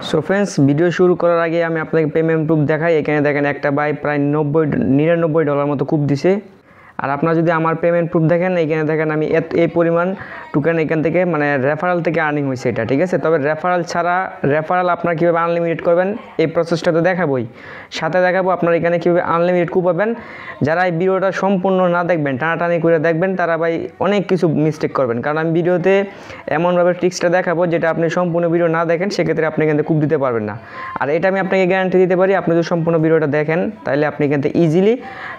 So friends, video শুরু করার আগে আমি আপনাকে পেমেন্ট প্রুফ দেখাই। এখানে দেখেন একটা ভাই প্রায় $99 মতো কুপ দিছে। আর আপনারা যদি আমার পেমেন্ট প্রুফ দেখেন, এইখানে দেখেন আমি এই পরিমাণ টোকেন এখান থেকে মানে রেফারেল থেকে আর্নিং হয়েছে এটা, ঠিক আছে। তবে রেফারেল আপনারা কীভাবে আনলিমিটেড করবেন এই প্রসেসটা তো দেখাবোই, সাথে দেখাবো আপনারা এখানে কীভাবে আনলিমিটেড কুপ পাবেন। যারা এই ভিডিওটা সম্পূর্ণ না দেখবেন, টানাটানি করে দেখবেন, তারা ভাই অনেক কিছু মিস্টেক করবেন। কারণ আমি ভিডিওতে এমনভাবে ট্রিক্সটা দেখাবো যেটা আপনি সম্পূর্ণ ভিডিও না দেখেন, সেক্ষেত্রে আপনি এখান থেকে কুপ দিতে পারবেন না। আর এটা আমি আপনাকে গ্যারান্টি দিতে পারি, আপনি যদি সম্পূর্ণ ভিডিওটা দেখেন তাহলে আপনি এখান থেকে ইজিলি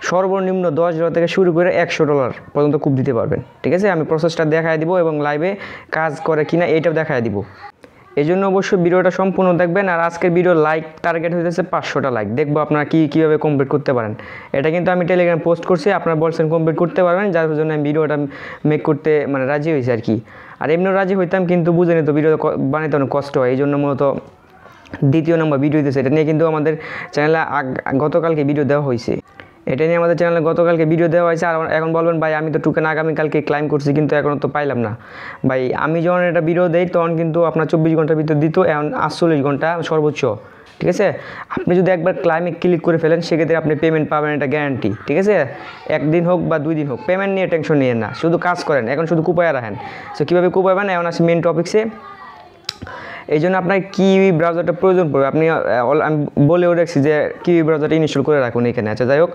সর্বনিম্ন $10 থেকে শুরু করে $100 পর্যন্ত কুপ দিতে পারবেন, ঠিক আছে। আমি প্রসেসটা দেখায় দিব এবং লাইভে কাজ করে কিনা এইটাও দেখায় দিব। এই জন্য অবশ্যই ভিডিওটা সম্পূর্ণ দেখবেন। আর আজকের ভিডিও লাইক টার্গেট হইতেছে 500টা লাইক। দেখবো আপনারা কীভাবে কমপ্লিট করতে পারেন। এটা কিন্তু আমি টেলিগ্রাম পোস্ট করছি, আপনারা বলছেন কমপ্লিট করতে পারবেন, যার জন্য আমি ভিডিওটা মেক করতে মানে রাজি হয়েছি আর কি। আর এমনিও রাজি হইতাম, কিন্তু বুঝে নিত ভিডিও বানাইতে অনেক কষ্ট হয়, এই জন্য মূলত দ্বিতীয় নম্বর ভিডিও দিতেছে। এটা নিয়ে কিন্তু আমাদের চ্যানেলে গতকালকে ভিডিও দেওয়া হয়েছে। এটা নিয়ে আমাদের চ্যানেলে গতকালকে ভিডিও দেওয়া হয়েছে। আর এখন বলবেন ভাই আমি তো টোকেন আগামীকালকে ক্লাইম করছি, কিন্তু এখনও তো পাইলাম না। ভাই আমি যখন এটা ভিডিও দেই তখন কিন্তু আপনার 24 ঘন্টার ভিতর দিত, এখন 48 ঘন্টা সর্বোচ্চ, ঠিক আছে। আপনি যদি একবার ক্লাইমে ক্লিক করে ফেলেন, সেক্ষেত্রে আপনি পেমেন্ট পাবেন, এটা গ্যারান্টি, ঠিক আছে। একদিন হোক বা 2 দিন হোক, পেমেন্ট নিয়ে টেনশন নিয়েন না, শুধু কাজ করেন। এখন শুধু কুপায়া রাখেন। সো কীভাবে কুপাবেন এখন আসি মেন টপিক্সে। এই জন্য আপনার কিউই ব্রাউজারটা প্রয়োজন পড়বে। আমি বলেও রাখছি যে কিউই ব্রাউজারটা ইনস্টল করে রাখুন এখানে। আচ্ছা, যাই হোক।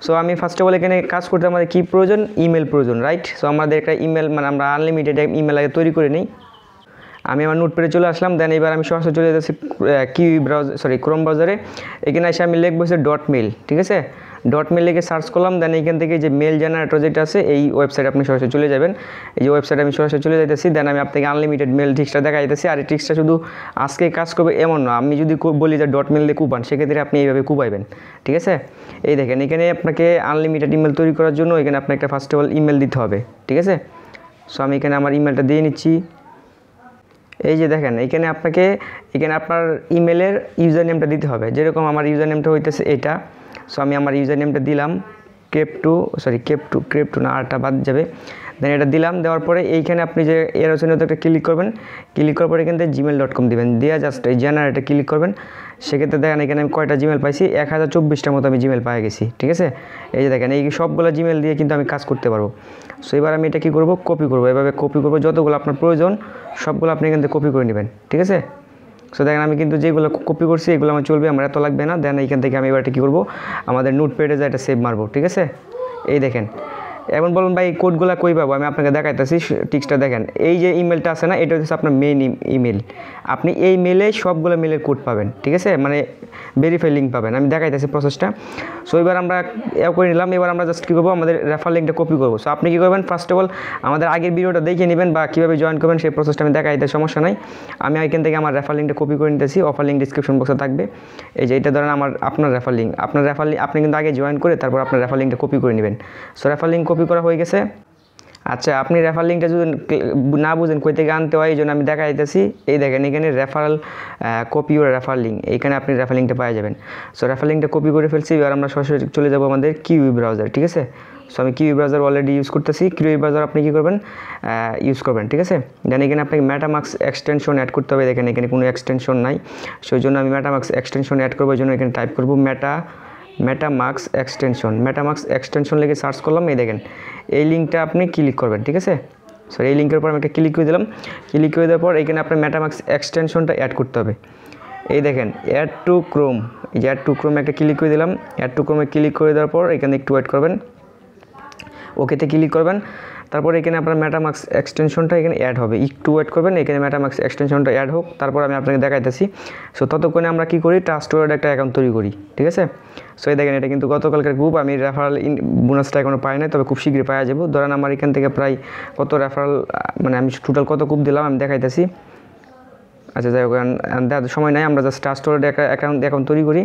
সো আমি ফার্স্ট অফ অল এখানে কাজ করতে আমাদের কী প্রয়োজন, ইমেল প্রয়োজন, রাইট। সো আমাদের একটা ইমেল মানে আমরা আনলিমিটেড ইমেল আগে তৈরি করে নিই। আমি আমার নোটপ্যাডে চলে আসলাম। দেন এবার আমি সরাসরি চলে যাচ্ছি ক্রোম ব্রাউজারে। এখানে এসে আমি লিখবো .mail, ঠিক আছে। .mail লিখে সার্চ করলাম। দেন এইখান থেকে যে মেল জেনারেটর যেটা আছে, এই ওয়েবসাইটে আপনি সরাসরি চলে যাবেন। এই যে ওয়েবসাইটে আমি সরাসরি চলে যাইতেছি। দেন আমি আপনাকে আনলিমিটেড মেল ট্রিক্সটা দেখা যাইতেছি। আর এই ট্রিক্সটা শুধু আজকে কাজ করবে এমন না, আমি যদি বলি যে .mail দিয়ে কুপান, সেক্ষেত্রে আপনি এইভাবে কুপাইবেন, ঠিক আছে। এই দেখেন এখানে আপনাকে আনলিমিটেড ইমেল তৈরি করার জন্য এখানে আপনাকে একটা ফার্স্ট অফ অল ইমেল দিতে হবে, ঠিক আছে। সো আমি এখানে আমার ইমেলটা দিয়ে নিচ্ছি। এই যে দেখেন এখানে আপনার ইমেলের ইউজার নেমটা দিতে হবে। যেরকম আমার ইউজার নেমটা হইতেছে এটা। সো আমি আমার ইউজার নেমটা দিলাম ক্রেপ2 না, আরটা বাদ যাবে। দেন এটা দিলাম। দেওয়ার পরে এইখানে আপনি যে এর অপশনে একটা ক্লিক করবেন। ক্লিক করার পরে এখান থেকে gmail.com দিবেন। দিয়ে জাস্ট এই জেনারেটে ক্লিক করবেন। সেক্ষেত্রে দেখেন এখানে আমি কয়টা জিমেল পাইছি, 1024টার মতো আমি জিমেল পাই গেছি, ঠিক আছে। এই যে দেখেন এই সবগুলো জিমেল দিয়ে কিন্তু আমি কাজ করতে পারবো। সো এবার আমি এটা কী করবো, কপি করবো। এভাবে কপি করবো, যতগুলো আপনার প্রয়োজন সবগুলো আপনি এখান থেকে কপি করে নেবেন, ঠিক আছে। সো দেখেন আমি কিন্তু যেগুলো কপি করছি এগুলো আমার চলবে, আমার এত লাগবে না। দেন এইখান থেকে আমি এবার কী করবো, আমাদের নোটপ্যাডে যা এটা সেভ মারবো, ঠিক আছে। এই দেখেন এখন বলুন ভাই কোডগুলো কই পাবো, আমি আপনাকে দেখাইতেছি টিক্সটা দেখেন। এই যে ইমেলটা আছে না, এটা হচ্ছে আপনার মেইন ইমেল। আপনি এই মেলে সবগুলো মেলের কোড পাবেন, ঠিক আছে, মানে ভেরিফাই লিঙ্ক পাবেন। আমি দেখাইতেছি প্রসেসটা। সো এবার আমরা করে নিলাম। এবার আমরা জাস্ট কী করবো, আমাদের রেফার লিঙ্কটা কপি করবো। সো আপনি কী করবেন, ফার্স্ট অফ অল আমাদের আগের ভিডিওটা দেখে নেবেন বা কীভাবে জয়েন করবেন সেই প্রসেসটা আমি দেখাইতে, সমস্যা নাই। আমি এখান থেকে আমার রেফার লিঙ্কটা কপি করে নিতেছি। অফার লিঙ্ক ডিসক্রিপশন বক্সে থাকবে। এই যে এটা ধরেন আপনার রেফার লিঙ্ক, আপনি কিন্তু আগে জয়েন করে তারপর আপনার রেফার লিঙ্কটা কপি করে নেবেন। সো রেফার লিঙ্ক কপি করা হয়ে গেছে। আচ্ছা, আপনি রেফার লিঙ্কটা যদি না বুঝেন কই থেকে আনতে হয়, এই জন্য আমি দেখা দিতেছি। এই দেখেন এখানে রেফারেল কপি ওর রেফার লিঙ্ক, এইখানে আপনি রেফার লিঙ্কটা পাওয়া যাবেন। সো রেফার লিঙ্কটা কপি করে ফেলছি। এবার আমরা সরাসরি চলে যাবো আমাদের কিউই ব্রাউজার, ঠিক আছে। সো আমি কিউই ব্রাউজার অলরেডি ইউজ করতেছি। কিউই ব্রাউজার আপনি কী করবেন, ইউজ করবেন, ঠিক আছে। দেন এখানে আপনাকে মেটামাস্ক এক্সটেনশন অ্যাড করতে হবে। দেখেন এখানে কোনো এক্সটেনশন নাই, সেই জন্য আমি মেটামাস্ক এক্সটেনশন অ্যাড করবো। এই জন্য এখানে টাইপ করবো মেটামাস্ক এক্সটেনশন লিখে সার্চ করলাম। এই দেখেন এই লিঙ্কটা আপনি ক্লিক করবেন, ঠিক আছে। সো এই লিঙ্কের উপর আমি একটা ক্লিক করে দিলাম। ক্লিক করে দেওয়ার পর এখানে আপনার মেটামাস্ক এক্সটেনশনটা অ্যাড করতে হবে। এই দেখেন অ্যাড টু ক্রোম, এই যে অ্যাড টু ক্রোমে একটা ক্লিক করে দিলাম। অ্যাড টু ক্রোমে ক্লিক করে দেওয়ার পর এখানে একটু ওয়েট করবেন, ওকেতে ক্লিক করবেন। তারপর এখানে আপনার মেটামাস্ক এক্সটেনশনটা এখানে অ্যাড হবে, একটু ওয়েট করবেন। এখানে মেটামাস্ক এক্সটেনশনটা অ্যাড হোক, তারপর আমি আপনাকে দেখাইতেছি। সো ততক্ষণে আমরা কী করি, ট্রাস্ট ওয়ালেট একটা অ্যাকাউন্ট তৈরি করি, ঠিক আছে। সো এই দেখেন এটা কিন্তু গতকালকার গ্রুপ, আমি রেফারেল বোনাসটা এখনও পাই নাই, তবে খুব শীঘ্রই পাওয়া যাবো। ধরেন আমার এখান থেকে প্রায় কত রেফারেল মানে আমি টোটাল কত গ্রুপ দিলাম আমি দেখাইতেছি। আচ্ছা, যাই হোক সময় নাই, আমরা জাস্ট ট্রাস্ট ওয়ালেট একটা অ্যাকাউন্ট তৈরি করি।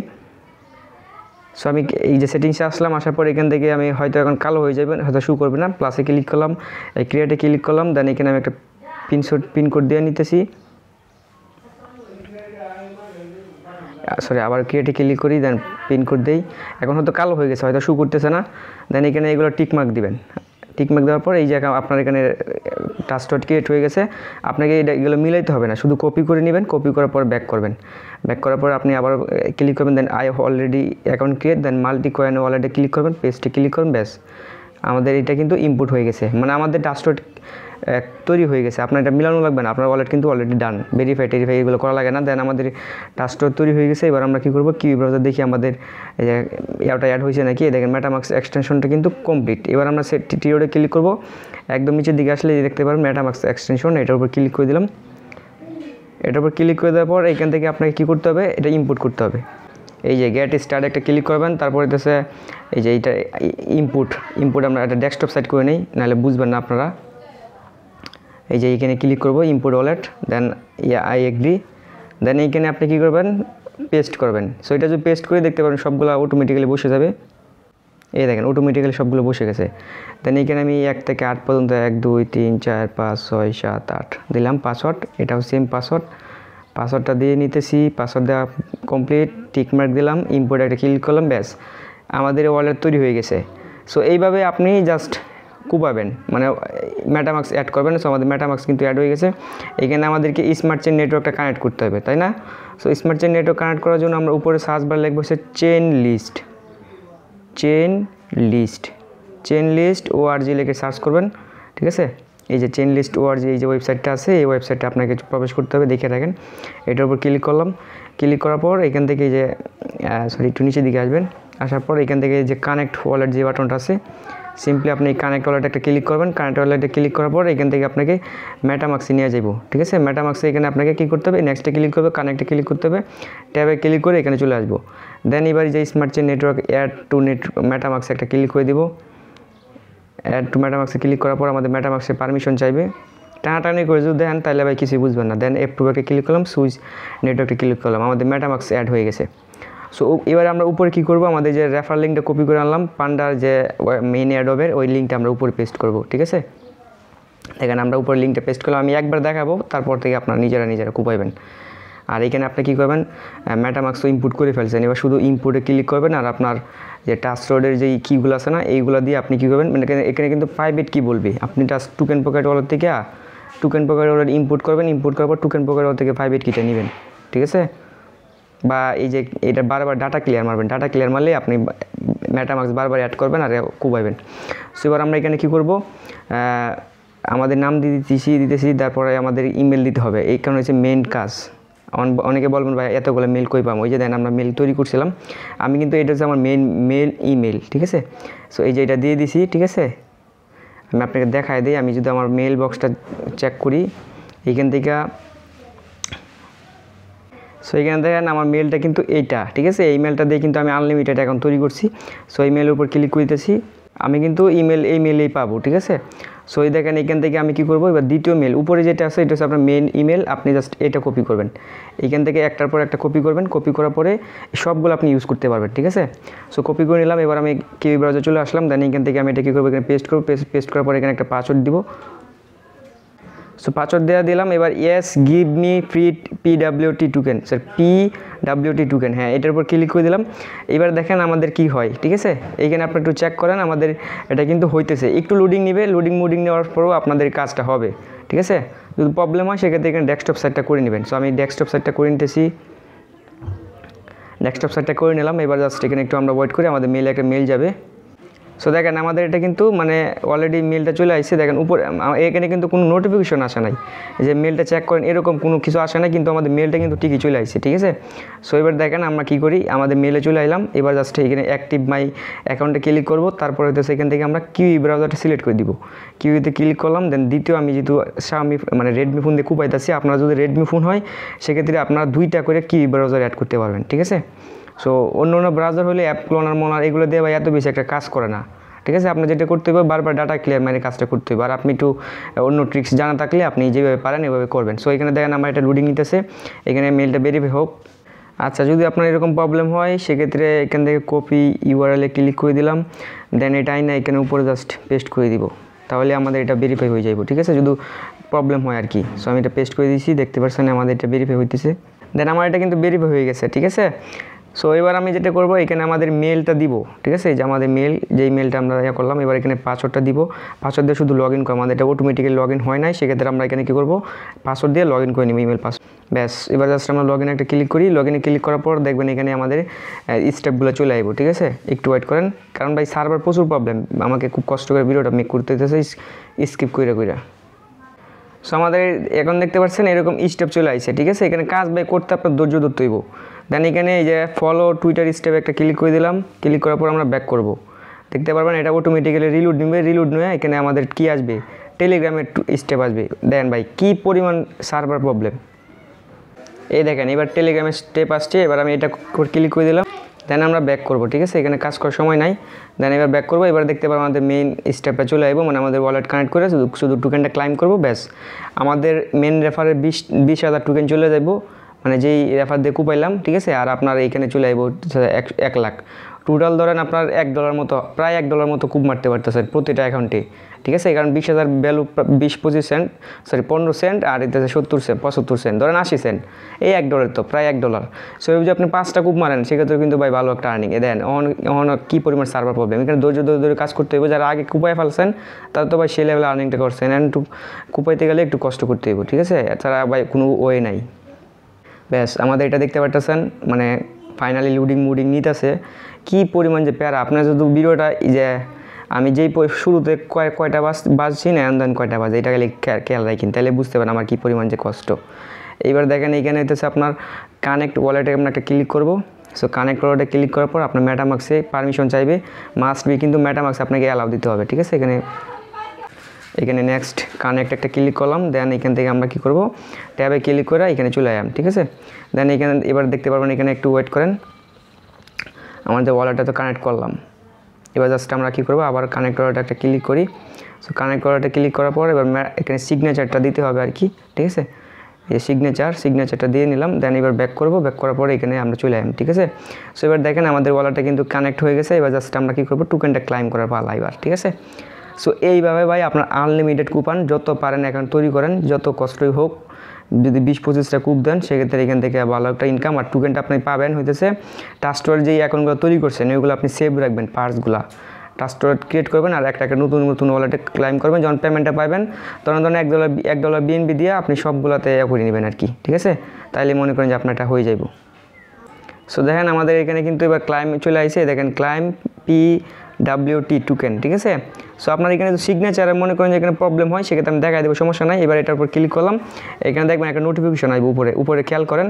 সো আমি এই যে সেটিংসে আসলাম, আসার পর এখান থেকে আমি হয়তো এখন কালো হয়ে যাবেন, হয়তো শু করবে না। প্লাসে ক্লিক করলাম, এই ক্রিয়েটে ক্লিক করলাম। দেন এখানে আমি একটা পিনকোড দিয়ে নিতেছি। আবার ক্রিয়েটে ক্লিক করি, দেন পিনকোড দেই। এখন হয়তো কালো হয়ে গেছে, হয়তো শু করতেছে না। দেন এখানে এগুলো টিকমার্ক দিবেন, টিকমার্ক দেওয়ার পর এই জায়গা আপনার এখানে ট্রাস্টওয়ার্ড ক্রিয়েট হয়ে গেছে। আপনাকে এগুলো মিলাইতে হবে না, শুধু কপি করে নেবেন, কপি করার পর ব্যাক করবেন। ব্যাক করার পর আপনি আবার ক্লিক করবেন, then I already account create, then multi coin ওয়ালেটে ক্লিক করবেন, পেস্টে ক্লিক করবেন, ব্যাস আমাদের এটা কিন্তু ইনপুট হয়ে গেছে, মানে আমাদের ট্রাস্টওয়ার্ড তৈরি হয়ে গেছে। আপনার এটা মিলানো লাগবে না, আপনার ওয়ালেট কিন্তু অলরেডি ডান, ভেরিফাই এগুলো করা লাগে না। দেন আমাদের ট্রাস্টওয়ার্ড তৈরি হয়ে গেছে। এবার আমরা কী করবো, কিউই ব্রাউজার দেখি আমাদের এটা অ্যাড হয়েছে নাকি। দেখেন মেটামাস্ক এক্সটেনশনটা কিন্তু কমপ্লিট। এবার আমরা টিওডে ক্লিক করবো, একদম নিচের দিকে আসলে দেখতে পারবেন মেটামাস্ক এক্সটেনশন, এটার উপর ক্লিক করে দিলাম। এটার উপর ক্লিক করে দেওয়ার পর এখান থেকে আপনাকে কী করতে হবে, এটা ইম্পোর্ট করতে হবে। এই যে গেট স্টার্ট একটা ক্লিক করবেন, তারপরে হচ্ছে এই যে এইটা ইনপুট আমরা একটা ডেস্কটপ সাইট করে নিই, নাহলে বুঝবেন না আপনারা। এই যে এইখানে ক্লিক করব input wallet, then I agree, then এইখানে আপনি কী করবেন, পেস্ট করবেন। সো এটা যদি পেস্ট করে দেখতে পারেন সবগুলো অটোমেটিক্যালি বসে যাবে। এই দেখেন অটোমেটিক্যালি সবগুলো বসে গেছে। দেন এইখানে আমি 1 থেকে 8 পর্যন্ত 1 2 3 4 5 6 7 8 দিলাম পাসওয়ার্ড, এটাও সেম পাসওয়ার্ডটা দিয়ে নিতেছি। পাসওয়ার্ড দেওয়া কমপ্লিট, টিকমার্ক দিলাম, ইম্পোর্ট একটা ক্লিক করলাম, ব্যাস আমাদের ওয়ালেট তৈরি হয়ে গেছে। সো এইভাবে আপনি জাস্ট কুপাবেন, মানে মেটামাস্ক অ্যাড করবেন। সো আমাদের মেটামাস্ক কিন্তু অ্যাড হয়ে গেছে। এখানে আমাদেরকে স্মার্ট চেইন নেটওয়ার্কটা কানেক্ট করতে হবে, তাই না? So smart chain network connect করার জন্য আমরা উপরে সার্চ বার লিখব হচ্ছে চেইন লিস্ট ORG লিখে সার্চ করবেন, ঠিক আছে? এই যে চেইন লিস্ট ORG এই যে ওয়েবসাইটটা আছে, এই ওয়েবসাইটে আপনাকে প্রবেশ করতে হবে, দেখে রাখেন। এটার উপর ক্লিক করলাম, ক্লিক করার পর এখান থেকে যে একটু নিচের দিকে আসবেন, আসার পর এখান থেকে যে কানেক্ট ওয়ালেট যে বাটনটা আছে, সিম্পলি আপনি কানেক্ট ওয়ালেট একটা ক্লিক করবেন। কানেক্ট ওয়ালেটে ক্লিক করার পর এখান থেকে আপনাকে মেটামাস্কে নিয়ে যাব, ঠিক আছে? মেটামাস্কে এখানে আপনাকে কী করতে হবে, নেক্সটে ক্লিক করবে, কানেক্টে ক্লিক করতে হবে, ট্যাবে ক্লিক করে এখানে চলে আসবো। দেন এবার যে smart chain network add to মেটামাস্কে একটা ক্লিক করে দিব। অ্যাড টু মেটামাস্কে ক্লিক করার পর আমাদের মেটামাস্কে পারমিশন চাইবে, টানাটানি করে যদি দেন তাহলে ভাই কিছুই বুঝবেন না। দেন F2 ক্লিক করলাম, সুইচ নেটওয়ার্কে ক্লিক করলাম, আমাদের মেটামাস্ক অ্যাড হয়ে গেছে। সো এবারে আমরা উপরে কী করবো, আমাদের যে রেফার লিঙ্কটা কপি করে আনলাম পান্ডার যে মেইন অ্যাডোবের, ওই লিঙ্কটা আমরা উপরে পেস্ট করব, ঠিক আছে? দেখেন আমরা উপরে লিঙ্কটা পেস্ট করলাম, আমি একবার দেখাবো, তারপর থেকে আপনারা নিজেরা কুপাইবেন। আর এখানে আপনি কী করবেন, মেটামাস্ক তো ইনপুট করে ফেলছেন, এবার শুধু ইনপুটে ক্লিক করবেন। আর আপনার যে ট্রাস্টওয়ার্ডের যেই কিগুলো আছে না, এইগুলো দিয়ে আপনি কী করবেন, মানে এখানে কিন্তু প্রাইভেট কি বলবে, আপনি টোকেন পকেট ওয়ালেট থেকে টোকেন পকেট ওয়ালেট ইনপুট করবেন, ইনপুট করার পর টোকেন পকেট ওয়ালেট থেকে প্রাইভেট কিটা নেবেন, ঠিক আছে? বা এই যে এটা বারবার ডাটা ক্লিয়ার মারবেন, ডাটা ক্লিয়ার মারলে আপনি মেটামাস্ক বারবার অ্যাড করবেন আর কুপাইবেন। সো এবার আমরা এখানে কী করব, আমাদের নাম দিতেছি, তারপরে আমাদের ইমেল দিতে হবে। এই কারণে হচ্ছে মেইন কাজ। অনেকে বলবেন ভাই এতগুলো মেল কই পাবো, ওই যে দেন আমরা মেল তৈরি করছিলাম, আমি কিন্তু এটা হচ্ছে আমার মেল ইমেল, ঠিক আছে? সো এই যে এটা দিয়ে দিছি, ঠিক আছে? আমি আপনাকে দেখাই দিই, আমি যদি আমার মেল বক্সটা চেক করি এইখান থেকে, সো এখানে দেখেন আমার মেলটা কিন্তু এইটা, ঠিক আছে? এই মেলটা দিয়ে কিন্তু আমি আনলিমিটেড অ্যাকাউন্ট তৈরি করছি। সো এই মেলের উপর ক্লিক করতেছি, আমি কিন্তু এই মেলেই পাবো, ঠিক আছে? সো এই দেখেন এখান থেকে আমি কী করবো, এবার দ্বিতীয় মেল উপরে যেটা আছে এটা হচ্ছে আপনার মেন ইমেল, আপনি জাস্ট এটা কপি করবেন, এখান থেকে একটার পর একটা কপি করবেন। কপি করার পরে সবগুলো আপনি ইউজ করতে পারবেন, ঠিক আছে? সো কপি করে নিলাম, এবার আমি কিউই ব্রাউজারে চলে আসলাম। দেন এখান থেকে আমি এটা কী করবো, এখানে পেস্ট করবো, পেস্ট করার পরে এখানে একটা পাসওয়ার্ড দিব। সো পাসওয়ার্ড দিলাম। এবার yes give me free PWT token, sir PWT token, হ্যাঁ এটার উপর ক্লিক করে দিলাম। এবার দেখেন আমাদের কি হয়, ঠিক আছে? এইখানে আপনি একটু চেক করেন, আমাদের এটা কিন্তু হইতেছে, একটু লোডিং নেবে, লোডিং নেওয়ার পরেও আপনাদের কাজটা হবে, ঠিক আছে? যদি প্রবলেম হয় সেক্ষেত্রে এখানে ডেস্কটপ সাইটটা করে নেবেন। সো আমি ডেস্কটপ সাইটটা করে নিতেছি, ডেস্কটপ সাইটটা করে নিলাম। এবার জাস্ট এখানে একটু আমরা ওয়েট করি, আমাদের মেলে একটা মেল যাবে। সো দেখেন আমাদের এটা কিন্তু মানে অলরেডি মেলটা চলে আসছে। দেখেন উপরে এখানে কিন্তু কোনো নোটিফিকেশন আসে নাই, যে মেলটা চেক করেন এরকম কোনো কিছু আসে না, কিন্তু আমাদের মেলটা কিন্তু ঠিকই চলে আসছে, ঠিক আছে? সো এবার দেখেন আমরা কী করি, আমাদের মেলে চলে এলাম। এবার জাস্ট এখানে অ্যাক্টিভ মাই অ্যাকাউন্টে ক্লিক করবো, তারপরে হয়তো সেখান থেকে আমরা কিউই ব্রাউজারটা সিলেক্ট করে দিব। কিউইতে ক্লিক করলাম। দেন দ্বিতীয় আমি যেহেতু Xiaomi মানে রেডমি ফোন দিয়ে কুপাইতেছি, আপনারা যদি রেডমি ফোন হয় সেক্ষেত্রে আপনারা 2টা করে কিউই ব্রাউজার অ্যাড করতে পারবেন, ঠিক আছে? সো অন্য ব্রাউজার হলে অ্যাপ ক্লোনার মোনার এগুলো দিয়ে ভাই এত বেশি একটা কাজ করে না, ঠিক আছে? আপনার যেটা করতে হবে বারবার ডাটা ক্লিয়ার মানে কাজটা করতে হবে। আর আপনি একটু অন্য ট্রিক্স জানা থাকলে আপনি যেভাবে পারেন এভাবে করবেন। সো এখানে দেখেন আমার এটা লোডিং নিতেছে, এখানে মেলটা ভেরিফাই হোক। আচ্ছা যদি আপনার এরকম প্রবলেম হয় সেক্ষেত্রে এখান থেকে কপি URL-এ ক্লিক করে দিলাম, দেন এটা আইনা এখানে উপরে জাস্ট পেস্ট করে দিব, তাহলে আমাদের এটা ভেরিফাই হয়ে যাবে, ঠিক আছে? যদি প্রবলেম হয় আর কি। সো আমি এটা পেস্ট করে দিয়েছি, দেখতে পাচ্ছেন আমাদের এটা ভেরিফাই হইতেছে। দেন আমার এটা কিন্তু ভেরিফাই হয়ে গেছে, ঠিক আছে? সো এবার আমি যেটা করব, এখানে আমাদের মেলটা দিব, ঠিক আছে, এই যে আমাদের মেল, যেই মেলটা আমরা করলাম, এবার এখানে পাসওয়ার্ডটা দিব। পাসওয়ার্ড দিয়ে শুধু লগ ইন করবো, আমাদের এটা অটোমেটিক্যালি লগ ইন হয় নাই, সেক্ষেত্রে আমরা এখানে কী করবো, পাসওয়ার্ড দিয়ে লগ ইন করে নিব, ইমেল পাসওয়ার্ড। ব্যাস, এবার জাস্ট আমরা লগ ইন একটা ক্লিক করি। লগ ইনে ক্লিক করার পর দেখবেন এখানে আমাদের স্টেপগুলো চলে আসবো, ঠিক আছে। একটু ওয়েট করেন, কারণ ভাই সার্ভার প্রচুর প্রবলেম, আমাকে খুব কষ্ট করে ভিডিওটা মেক করতে হইতেছে স্কিপ কইরা। সো আমাদের এখন দেখতে পাচ্ছেন এরকম স্টেপ চলে আসছে, ঠিক আছে। এখানে কাজ ভাই করতে আপনার ধৈর্য ধরতে হইব। দেন এখানে এই যে ফলো টুইটার স্টেপ একটা ক্লিক করে দিলাম। ক্লিক করার পর আমরা ব্যাক করব, দেখতে পারবেন এটা অটোমেটিক্যালি রিলোড নেবে। রিলোড নিয়ে এখানে আমাদের কি আসবে, টেলিগ্রামের স্টেপ আসবে। দেন ভাই কী পরিমাণ সার্ভার প্রবলেম, এই দেখেন এবার টেলিগ্রামের স্টেপ আসছে। এবার আমি এটা ক্লিক করে দিলাম, দেন আমরা ব্যাক করবো, ঠিক আছে। এখানে কাজ করার সময় নাই, দেন এবার ব্যাক করবো। এবার দেখতে পাবো আমাদের মেইন স্টেপটা চলে আসবো, মানে আমাদের ওয়ালেট কানেক্ট করে শুধু টোকেনটা ক্লাইম করবো, ব্যাস আমাদের মেন রেফারে 20,000 টোকেন চলে যাবো, মানে যেই রেফার দিয়ে কুপাইলাম, ঠিক আছে। আর আপনার এইখানে চলে আসবো 1 লাখ। টোটাল ধরেন আপনার $1 মতো, প্রায় $1 মতো কুপ মারতে পারতেছেন প্রতিটা অ্যাকাউন্টে, ঠিক আছে। কারণ 20,000 ভ্যালু 20-25 সেন্ট, সরি 15 সেন্ট, আর এতে 70 সেন্ট 75 সেন্ট, ধরেন 80 সেন্ট, এই $1 তো প্রায় $1। সো যদি আপনি 5টা কুপ মারেন সেক্ষেত্রে কিন্তু ভাই ভালো একটা আর্নিং। দেন অন কী পরিমাণ সার্ভার প্রবলেম, এখানে ধৈর্য কাজ করতে হবে। যারা আগে কুপায় ফেলছেন তারা তো ভাই সেই লেভেলে আর্নিংটা করছেন, অ্যান্ড কুপাইতে গেলে একটু কষ্ট করতে হবে, ঠিক আছে। এছাড়া ভাই কোনো ওয়ে নাই। ব্যাস আমাদের এটা দেখতে পারতেছেন, মানে ফাইনালি লোডিং নিতেছে। কী পরিমাণ যে প্যারা, আপনার যদি ভিডিওটা যে আমি যেই শুরুতে কয়টা বাজছি না, দেন কয়টা বাজে, এটা খালি খেয়াল রাখেন, তাহলে বুঝতে পারেন আমার কী পরিমাণ যে কষ্ট। এইবার দেখেন এইখানে হইতেছে আপনার কানেক্ট ওয়ালেটে আমরা একটা ক্লিক করব। সো কানেক্ট ওয়ালেটে ক্লিক করার পর আপনার মেটামাক্সে পারমিশন চাইবে, মাস্ট বি, কিন্তু মেটামাক্স আপনাকে অ্যালাউ দিতে হবে, ঠিক আছে। এখানে নেক্সট কানেক্ট একটা ক্লিক করলাম। দেন এখান থেকে আমরা কী করব, ট্যাবে ক্লিক করে এখানে চলে আসলাম, ঠিক আছে। দেন এখানে এবার দেখতে পারবেন, এখানে একটু ওয়েট করেন, আমাদের ওয়ালেটটা তো কানেক্ট করলাম। এবার জাস্ট আমরা কী করবো, আবার কানেক্ট ওয়ালেটে একটা ক্লিক করি। সো কানেক্ট ওয়ালেটে ক্লিক করার পর এবার এখানে সিগনেচারটা দিতে হবে আর কি, ঠিক আছে। এই সিগনেচারটা দিয়ে নিলাম। দেন এবার ব্যাক করবো, ব্যাক করার পরে এখানে আমরা চলে আসলাম, ঠিক আছে। সো এবার দেখেন আমাদের ওয়ালেটটা কিন্তু কানেক্ট হয়ে গেছে। এবার জাস্ট আমরা কী করবো, টোকেনটা ক্লাইম করার পালা এবার, ঠিক আছে। সো এইভাবে ভাই আপনার আনলিমিটেড কুপন যত পারেন অ্যাকাউন্ট তৈরি করেন, যত কষ্টই হোক, যদি 20-25টা কুপ দেন সেক্ষেত্রে এখান থেকে ভালো একটা ইনকাম। আর টোকেনটা আপনি পাবেন হইতেছে ট্রাস্টওয়ার্ড যেই অ্যাকাউন্টগুলো তৈরি করছেন ওইগুলো আপনি সেভ রাখবেন, পার্টসগুলো ট্রাস্টওয়ার্ড ক্রিয়েট করবেন, আর একটা নতুন ওয়ালেটে ক্লাইম করবেন। যখন পেমেন্টটা পাবেন তখন $1 বিএনবি দিয়ে আপনি সবগুলোতে করে নেবেন আর কি, ঠিক আছে। তাইলে মনে করেন যে আপনারটা হয়ে যাইব। সো দেখেন আমাদের এখানে কিন্তু এবার ক্লাইম চলে আসছে, দেখেন ক্লাইম PWT টোকেন, ঠিক আছে। সো আপনার এখানে সিগনেচারে মনে করেন যে এখানে প্রবলেম হয়, সেক্ষেত্রে আমি দেখাই দেবো, সমস্যা নাই। এবার এটার উপর ক্লিক করলাম, এখানে দেখবেন একটা নোটিফিকেশন আসবে উপরে খেয়াল করেন,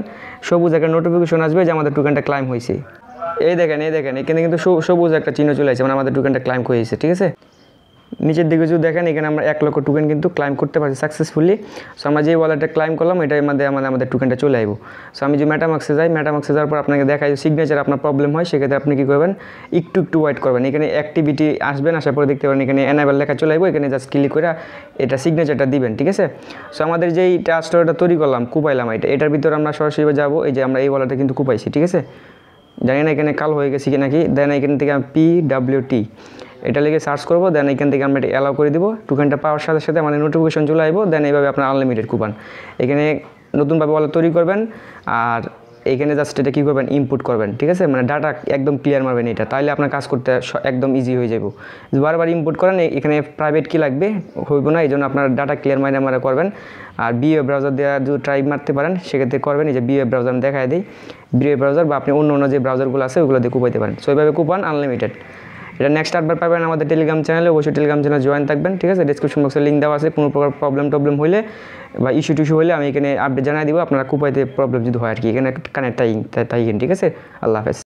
সবুজ একটা নোটিফিকেশন আসবে যে আমাদের টোকেনটা ক্লাইম হয়েছে। এই দেখেন এখানে কিন্তু সবুজ একটা চিহ্ন চলে আসছে, মানে আমাদের টোকেনটা ক্লাইম হয়েছে, ঠিক আছে। নিচের দিকে যদি দেখেন এখানে আমরা 1 লক্ষ টোকেন কিন্তু ক্লাইম করতে পারছি সাকসেসফুলি। সো আমরা যে ওয়ালেটে ক্লাইম করলাম এটার মধ্যে আমাদের টোকেনটা চলে আসবো। সো আমি যে মেটামাক্সে যাওয়ার পর আপনাকে দেখাই সিগনেচার আপনার প্রবলেম হয়, সেক্ষেত্রে আপনি কী করবেন, একটু ওয়েট করবেন। এখানে অ্যাক্টিভিটি আসবেন, আসার পরে দেখতে পারেন এখানে এনাবেল লেখা চলে আসবো, এখানে জাস্ট ক্লিক করে এটা সিগনেচারটা দিবেন, ঠিক আছে। সো আমাদের যেই ট্রাস্টওয়ার্ডটা তৈরি করলাম, কুপাইলাম এটার ভিতরে আমরা সরাসরি যাবো। এই যে আমরা এই ওয়ালেটে কিন্তু কুপাইছি, ঠিক আছে। জানি না এখানে কালো হয়ে গেছি কি নাকি। দেন এখান থেকে আমি PWT এটা লিখে সার্চ করবো। দেন এখান থেকে আমরা এটা অ্যালাউ করে দিব। টোকেনটা পাওয়ার সাথে সাথে আমাদের নোটিফিকেশন চলে আসবো। দেন এইভাবে আপনার আনলিমিটেড কুপন এখানে নতুনভাবে ওয়ালেট তৈরি করবেন। আর এইখানে জাস্ট এটা কী করবেন, ইনপুট করবেন, ঠিক আছে। মানে ডাটা একদম ক্লিয়ার মারবেন এটা, তাহলে আপনার কাজ করতে একদম ইজি হয়ে যাবে। বারবার ইনপুট করেন, এখানে প্রাইভেট কি লাগবে হইব না, এই জন্য আপনার ডাটা ক্লিয়ার মারা করবেন। আর BWeb ব্রাউজার দেওয়া যদি ট্রাই মারতে পারেন সেক্ষেত্রে করবেন। এই যে BWeb ব্রাউজার আমি দেখাই দিই, BWeb ব্রাউজার বা আপনি অন্য যে ব্রাউজারগুলো আছে ওগুলো দিয়ে কুপাইতে পারেন। সো এইভাবে কুপন আনলিমিটেড। এটা নেক্সট আপডেট পাবেন আমাদের টেলিগ্রাম চ্যানেলে, অবশ্যই টেলিগ্রাম চ্যানেলে জয়েন থাকবেন, ঠিক আছে। ডিসক্রিপশন বক্সে লিঙ্ক দেওয়া আছে, কোনো প্রকার প্রবলেম হলে বা ইস্যু হলে আমি এখানে আপডেট জানাই দিব, আপনারা কুপাইতে প্রবলেম যদি হয় আর কি, এখানে কানেক্ট তাই ঠিক আছে। আল্লাহ হাফেজ।